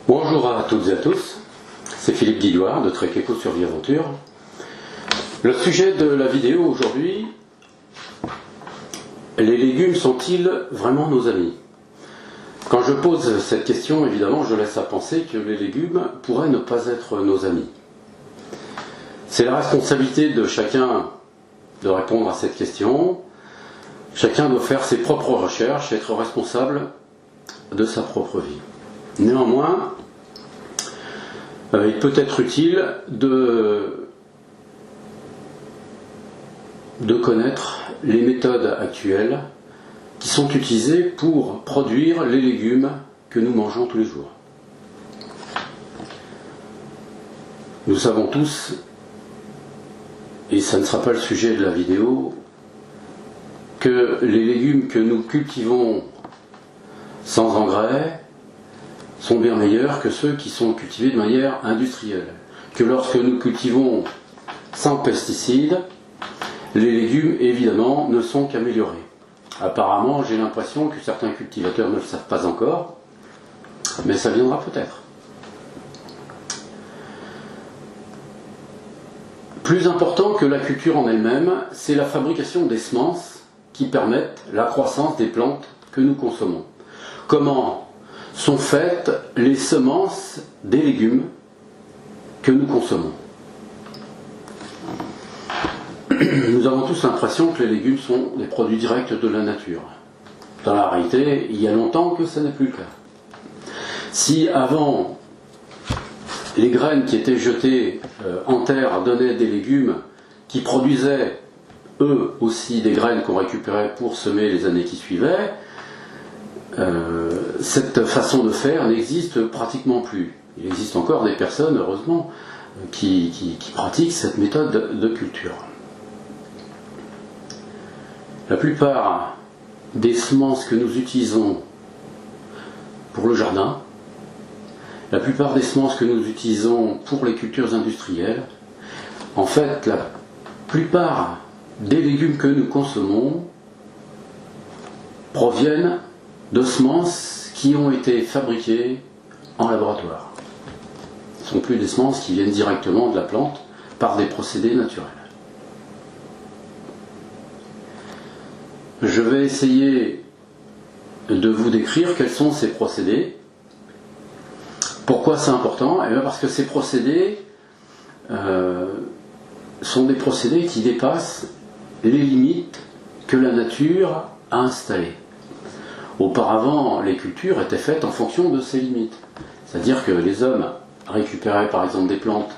Bonjour à toutes et à tous, c'est Philippe Guillouard de Trek Eco Survie Aventure. Le sujet de la vidéo aujourd'hui, les légumes sont-ils vraiment nos amis? Quand je pose cette question, évidemment, je laisse à penser que les légumes pourraient ne pas être nos amis. C'est la responsabilité de chacun de répondre à cette question. Chacun doit faire ses propres recherches, être responsable de sa propre vie. Néanmoins, il peut être utile de connaître les méthodes actuelles qui sont utilisées pour produire les légumes que nous mangeons tous les jours. Nous savons tous, et ça ne sera pas le sujet de la vidéo, que les légumes que nous cultivons sans engrais sont bien meilleurs que ceux qui sont cultivés de manière industrielle. Que lorsque nous cultivons sans pesticides, les légumes, évidemment, ne sont qu'améliorés. Apparemment, j'ai l'impression que certains cultivateurs ne le savent pas encore, mais ça viendra peut-être. Plus important que la culture en elle-même, c'est la fabrication des semences qui permettent la croissance des plantes que nous consommons. Comment sont faites les semences des légumes que nous consommons? Nous avons tous l'impression que les légumes sont des produits directs de la nature. Dans la réalité, il y a longtemps que ce n'est plus le cas. Si avant, les graines qui étaient jetées en terre donnaient des légumes qui produisaient eux aussi des graines qu'on récupérait pour semer les années qui suivaient, cette façon de faire n'existe pratiquement plus. Il existe encore des personnes, heureusement, qui pratiquent cette méthode de culture. La plupart des semences que nous utilisons pour le jardin, la plupart des semences que nous utilisons pour les cultures industrielles, en fait, la plupart des légumes que nous consommons proviennent de semences qui ont été fabriquées en laboratoire. Ce ne sont plus des semences qui viennent directement de la plante par des procédés naturels. Je vais essayer de vous décrire quels sont ces procédés. Pourquoi c'est important? Eh bien parce que ces procédés sont des procédés qui dépassent les limites que la nature a installées. Auparavant, les cultures étaient faites en fonction de ces limites. C'est-à-dire que les hommes récupéraient par exemple des plantes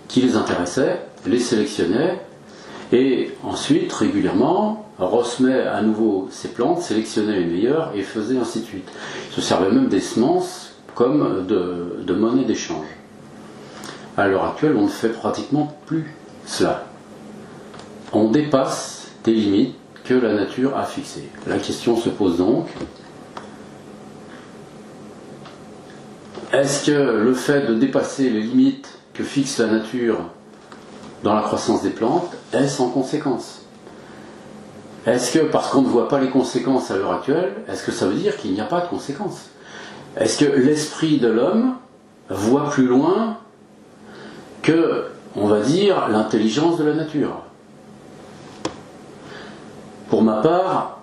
qui les intéressaient, les sélectionnaient, et ensuite, régulièrement, ressemaient à nouveau ces plantes, sélectionnaient les meilleures, et faisaient ainsi de suite. Ils se servaient même des semences comme de monnaie d'échange. À l'heure actuelle, on ne fait pratiquement plus cela. On dépasse des limites que la nature a fixées. La question se pose donc, est-ce que le fait de dépasser les limites que fixe la nature dans la croissance des plantes, est-ce en conséquence? Est-ce que, parce qu'on ne voit pas les conséquences à l'heure actuelle, est-ce que ça veut dire qu'il n'y a pas de conséquences? Est-ce que l'esprit de l'homme voit plus loin que, on va dire, l'intelligence de la nature? Pour ma part,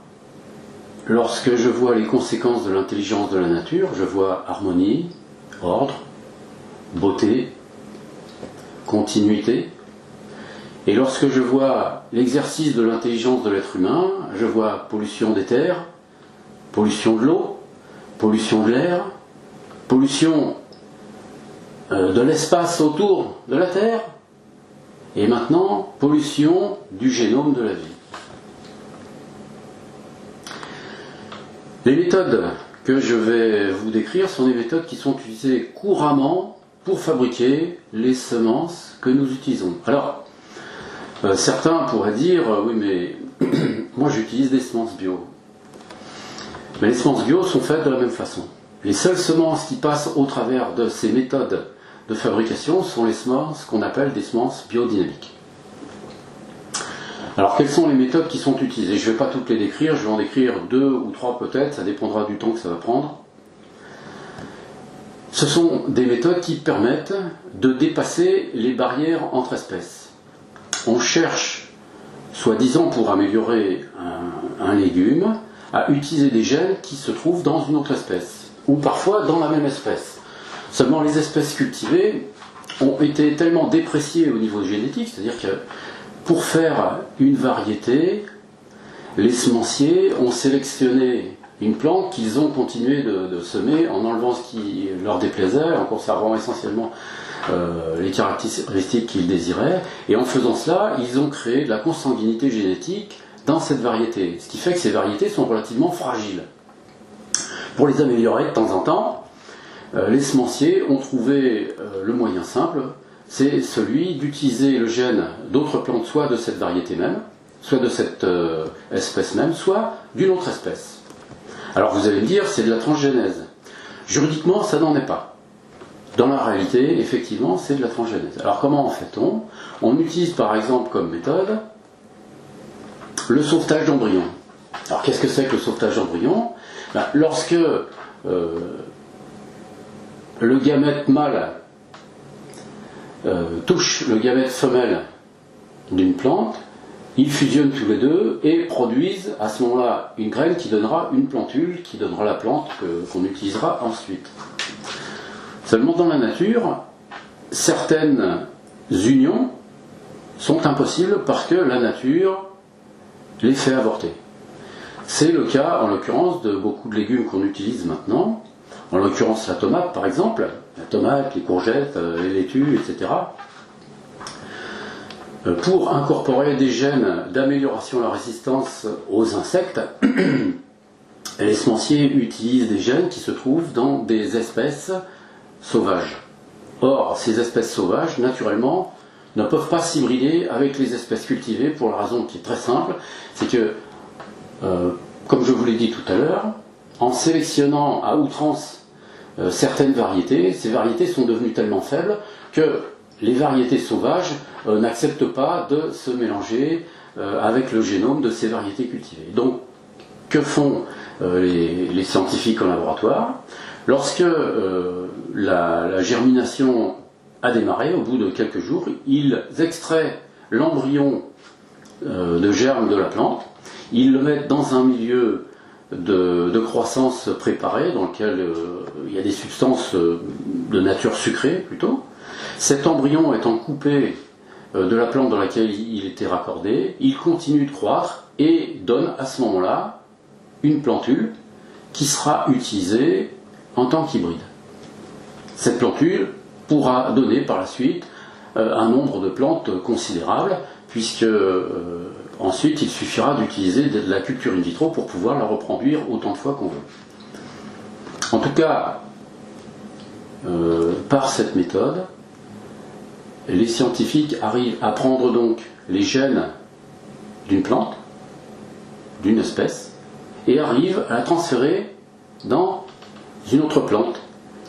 lorsque je vois les conséquences de l'intelligence de la nature, je vois harmonie, ordre, beauté, continuité. Et lorsque je vois l'exercice de l'intelligence de l'être humain, je vois pollution des terres, pollution de l'eau, pollution de l'air, pollution de l'espace autour de la Terre, et maintenant pollution du génome de la vie. Les méthodes que je vais vous décrire sont des méthodes qui sont utilisées couramment pour fabriquer les semences que nous utilisons. Alors, certains pourraient dire, oui mais moi j'utilise des semences bio. Mais les semences bio sont faites de la même façon. Les seules semences qui passent au travers de ces méthodes de fabrication sont les semences qu'on appelle des semences biodynamiques. Alors quelles sont les méthodes qui sont utilisées? Je ne vais pas toutes les décrire, je vais en décrire 2 ou 3 peut-être, ça dépendra du temps que ça va prendre. Ce sont des méthodes qui permettent de dépasser les barrières entre espèces. On cherche, soi-disant pour améliorer un légume, à utiliser des gènes qui se trouvent dans une autre espèce, ou parfois dans la même espèce. Seulement les espèces cultivées ont été tellement dépréciées au niveau génétique, c'est-à-dire que pour faire une variété, les semenciers ont sélectionné une plante qu'ils ont continué de semer en enlevant ce qui leur déplaisait, en conservant essentiellement les caractéristiques qu'ils désiraient, et en faisant cela, ils ont créé de la consanguinité génétique dans cette variété, ce qui fait que ces variétés sont relativement fragiles. Pour les améliorer de temps en temps, les semenciers ont trouvé le moyen simple, c'est celui d'utiliser le gène d'autres plantes, soit de cette variété même, soit de cette espèce même, soit d'une autre espèce. Alors vous allez me dire, c'est de la transgénèse. Juridiquement, ça n'en est pas. Dans la réalité, effectivement, c'est de la transgénèse. Alors comment en fait-on? On utilise par exemple comme méthode le sauvetage d'embryons. Alors qu'est-ce que c'est que le sauvetage d'embryons? Lorsque le gamète mâle touche le gamète femelle d'une plante, ils fusionnent tous les deux et produisent à ce moment-là une graine qui donnera une plantule, qui donnera la plante qu'on utilisera ensuite. Seulement dans la nature, certaines unions sont impossibles parce que la nature les fait avorter. C'est le cas en l'occurrence de beaucoup de légumes qu'on utilise maintenant, en l'occurrence la tomate par exemple, la tomate, les courgettes, les laitues, etc. Pour incorporer des gènes d'amélioration de la résistance aux insectes, les semenciers utilisent des gènes qui se trouvent dans des espèces sauvages. Or, ces espèces sauvages, naturellement, ne peuvent pas s'hybrider avec les espèces cultivées pour la raison qui est très simple, c'est que, comme je vous l'ai dit tout à l'heure, en sélectionnant à outrance certaines variétés, ces variétés sont devenues tellement faibles que les variétés sauvages n'acceptent pas de se mélanger avec le génome de ces variétés cultivées. Donc, que font les scientifiques en laboratoire? Lorsque la germination a démarré, au bout de quelques jours, ils extraient l'embryon de germe de la plante, ils le mettent dans un milieu de croissance préparé, dans lequel il y a des substances de nature sucrée plutôt. Cet embryon étant coupé de la plante dans laquelle il était raccordé, il continue de croître et donne à ce moment-là une plantule qui sera utilisée en tant qu'hybride. Cette plantule pourra donner par la suite un nombre de plantes considérable, puisque ensuite il suffira d'utiliser de la culture in vitro pour pouvoir la reproduire autant de fois qu'on veut. En tout cas, par cette méthode, les scientifiques arrivent à prendre donc les gènes d'une plante, d'une espèce, et arrivent à la transférer dans une autre plante,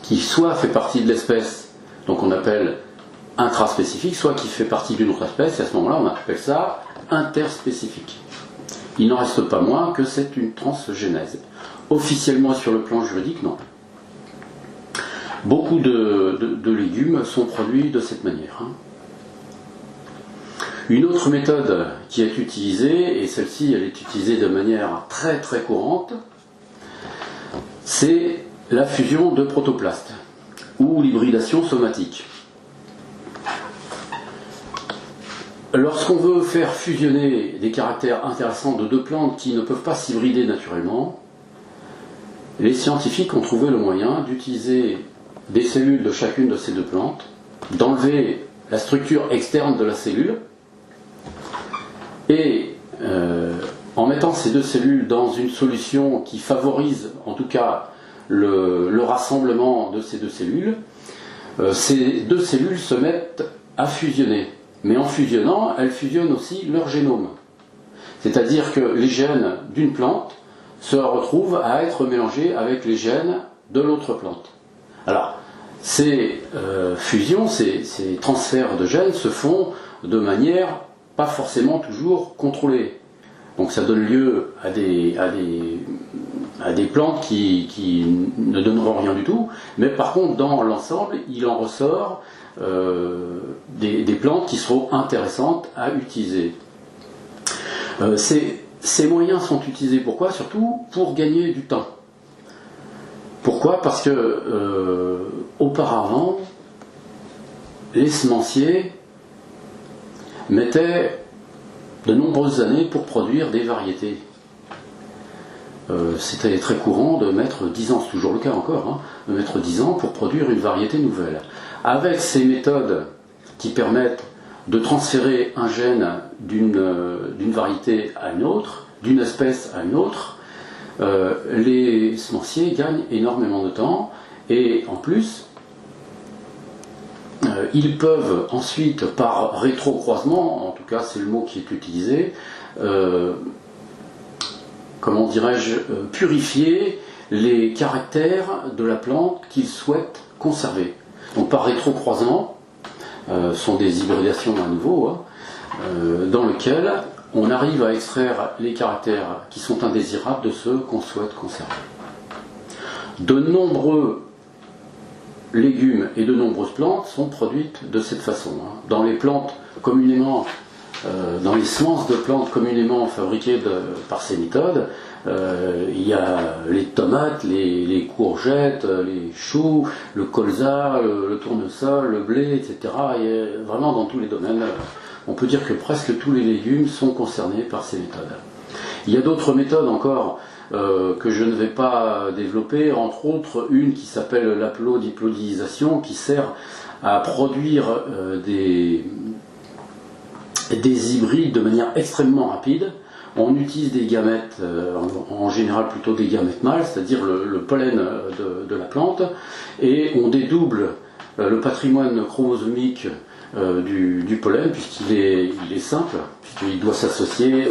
qui soit fait partie de l'espèce, donc on appelle intraspécifique, soit qui fait partie d'une autre espèce, et à ce moment-là on appelle ça interspécifique. Il n'en reste pas moins que c'est une transgénèse. Officiellement sur le plan juridique, non. Beaucoup de légumes sont produits de cette manière. Une autre méthode qui est utilisée, et celle-ci elle est utilisée de manière très très courante, c'est la fusion de protoplastes, ou l'hybridation somatique. Lorsqu'on veut faire fusionner des caractères intéressants de deux plantes qui ne peuvent pas s'hybrider naturellement, les scientifiques ont trouvé le moyen d'utiliser des cellules de chacune de ces deux plantes, d'enlever la structure externe de la cellule, et en mettant ces deux cellules dans une solution qui favorise en tout cas le rassemblement de ces deux cellules se mettent à fusionner. Mais en fusionnant, elles fusionnent aussi leur génome. C'est-à-dire que les gènes d'une plante se retrouvent à être mélangés avec les gènes de l'autre plante. Alors, ces fusions, ces transferts de gènes se font de manière pas forcément toujours contrôlée. Donc ça donne lieu à des à des plantes qui ne donneront rien du tout, mais par contre dans l'ensemble il en ressort des plantes qui seront intéressantes à utiliser. Ces moyens sont utilisés pourquoi? Surtout pour gagner du temps. Pourquoi? Parce que auparavant, les semenciers mettaient de nombreuses années pour produire des variétés. C'était très courant de mettre 10 ans, c'est toujours le cas encore, hein, de mettre 10 ans pour produire une variété nouvelle. Avec ces méthodes qui permettent de transférer un gène d'une variété à une autre, d'une espèce à une autre, les semenciers gagnent énormément de temps et en plus ils peuvent ensuite par rétrocroisement, en tout cas c'est le mot qui est utilisé, comment dirais-je, purifier les caractères de la plante qu'ils souhaitent conserver. Donc par rétrocroisement, sont des hybridations à nouveau, hein, dans lesquelles on arrive à extraire les caractères qui sont indésirables de ceux qu'on souhaite conserver. De nombreux légumes et de nombreuses plantes sont produites de cette façon. Hein. Dans les plantes communément, dans les semences de plantes communément fabriquées par ces méthodes, il y a les tomates, les courgettes, les choux, le colza, le tournesol, le blé, etc. Et vraiment dans tous les domaines, on peut dire que presque tous les légumes sont concernés par ces méthodes. Il y a d'autres méthodes encore que je ne vais pas développer, entre autres une qui s'appelle l'haplodiploïdisation, qui sert à produire des hybrides de manière extrêmement rapide. On utilise des gamètes, en général plutôt des gamètes mâles, c'est-à-dire le pollen de la plante, et on dédouble le patrimoine chromosomique du pollen, puisqu'il est simple, puisqu'il doit s'associer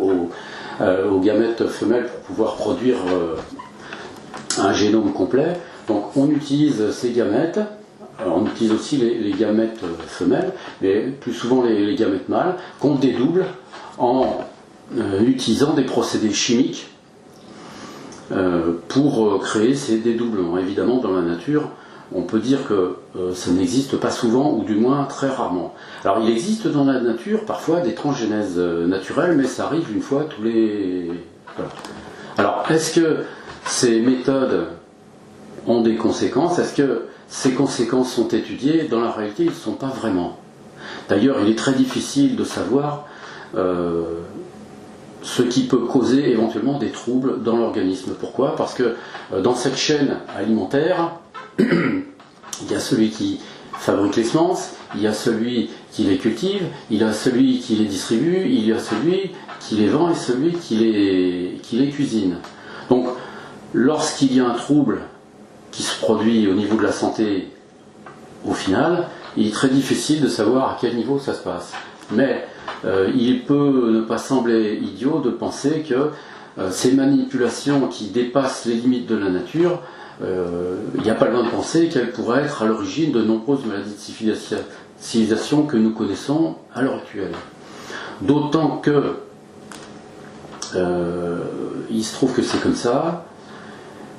aux gamètes femelles pour pouvoir produire un génome complet. Donc on utilise ces gamètes. Alors, on utilise aussi les gamètes femelles, mais plus souvent les gamètes mâles, qu'on dédouble en utilisant des procédés chimiques pour créer ces dédoublements. Évidemment, dans la nature, on peut dire que ça n'existe pas souvent, ou du moins très rarement. Alors, il existe dans la nature parfois des transgénèses naturelles, mais ça arrive une fois tous les... Voilà. Alors, est-ce que ces méthodes ont des conséquences? Est-ce que ces conséquences sont étudiées? Dans la réalité, ils ne sont pas vraiment. D'ailleurs, il est très difficile de savoir ce qui peut causer éventuellement des troubles dans l'organisme. Pourquoi? Parce que dans cette chaîne alimentaire, il y a celui qui fabrique les semences, il y a celui qui les cultive, il y a celui qui les distribue, il y a celui qui les vend et celui qui les cuisine. Donc, lorsqu'il y a un trouble qui se produit au niveau de la santé, au final, il est très difficile de savoir à quel niveau ça se passe. Mais il peut ne pas sembler idiot de penser que ces manipulations qui dépassent les limites de la nature, il n'y a pas loin de penser qu'elles pourraient être à l'origine de nombreuses maladies de civilisation que nous connaissons à l'heure actuelle. D'autant que il se trouve que c'est comme ça.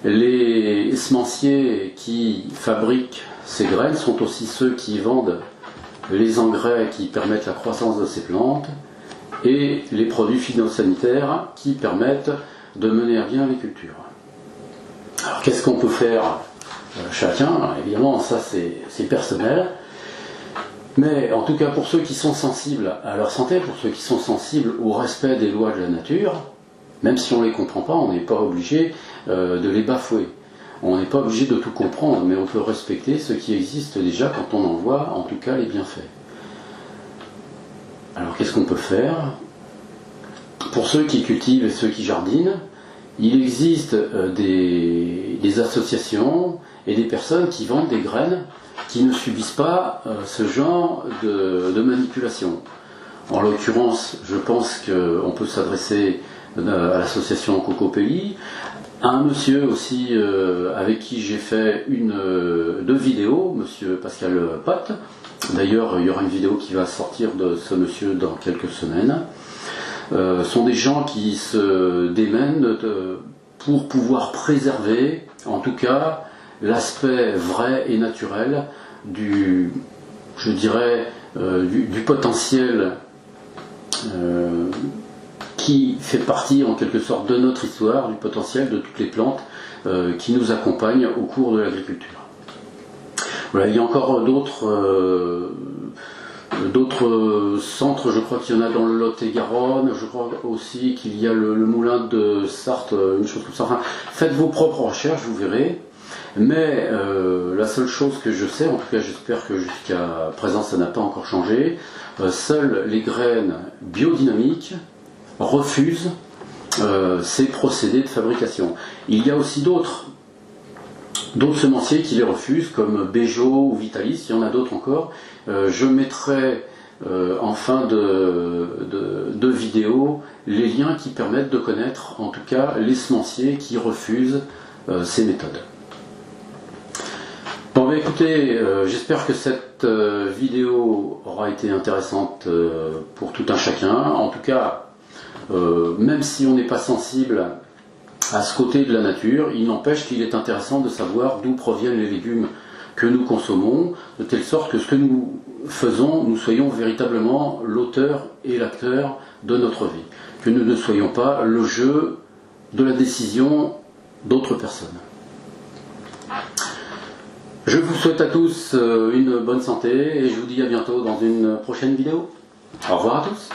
Les semenciers qui fabriquent ces graines sont aussi ceux qui vendent les engrais qui permettent la croissance de ces plantes et les produits phytosanitaires qui permettent de mener à bien les cultures. Alors qu'est-ce qu'on peut faire chacun? Alors, évidemment, ça c'est personnel. Mais en tout cas, pour ceux qui sont sensibles à leur santé, pour ceux qui sont sensibles au respect des lois de la nature, même si on ne les comprend pas, on n'est pas obligé de les bafouer. On n'est pas obligé de tout comprendre, mais on peut respecter ce qui existe déjà quand on en voit, en tout cas, les bienfaits. Alors, qu'est-ce qu'on peut faire? Pour ceux qui cultivent et ceux qui jardinent, il existe des associations et des personnes qui vendent des graines qui ne subissent pas ce genre de manipulation. En l'occurrence, je pense qu'on peut s'adresser à l'association Cocopelli, à un monsieur aussi avec qui j'ai fait deux vidéos, monsieur Pascal Pot. D'ailleurs, il y aura une vidéo qui va sortir de ce monsieur dans quelques semaines. Sont des gens qui se démènent pour pouvoir préserver, en tout cas, l'aspect vrai et naturel du potentiel qui fait partie en quelque sorte de notre histoire, du potentiel de toutes les plantes qui nous accompagnent au cours de l'agriculture. Voilà, il y a encore d'autres centres, je crois qu'il y en a dans le Lot-et-Garonne, je crois aussi qu'il y a le moulin de Sarthe, une chose comme ça. Enfin, faites vos propres recherches, vous verrez. Mais la seule chose que je sais, en tout cas j'espère que jusqu'à présent ça n'a pas encore changé, seules les graines biodynamiques refusent ces procédés de fabrication. Il y a aussi d'autres semenciers qui les refusent, comme Bejo ou Vitalis, il y en a d'autres encore. Je mettrai en fin de vidéo les liens qui permettent de connaître en tout cas les semenciers qui refusent ces méthodes. Bon, bah, écoutez, j'espère que cette vidéo aura été intéressante pour tout un chacun. En tout cas, même si on n'est pas sensible à ce côté de la nature, il n'empêche qu'il est intéressant de savoir d'où proviennent les légumes que nous consommons, de telle sorte que ce que nous faisons, nous soyons véritablement l'auteur et l'acteur de notre vie, que nous ne soyons pas le jeu de la décision d'autres personnes. Je vous souhaite à tous une bonne santé et je vous dis à bientôt dans une prochaine vidéo. Au revoir à tous.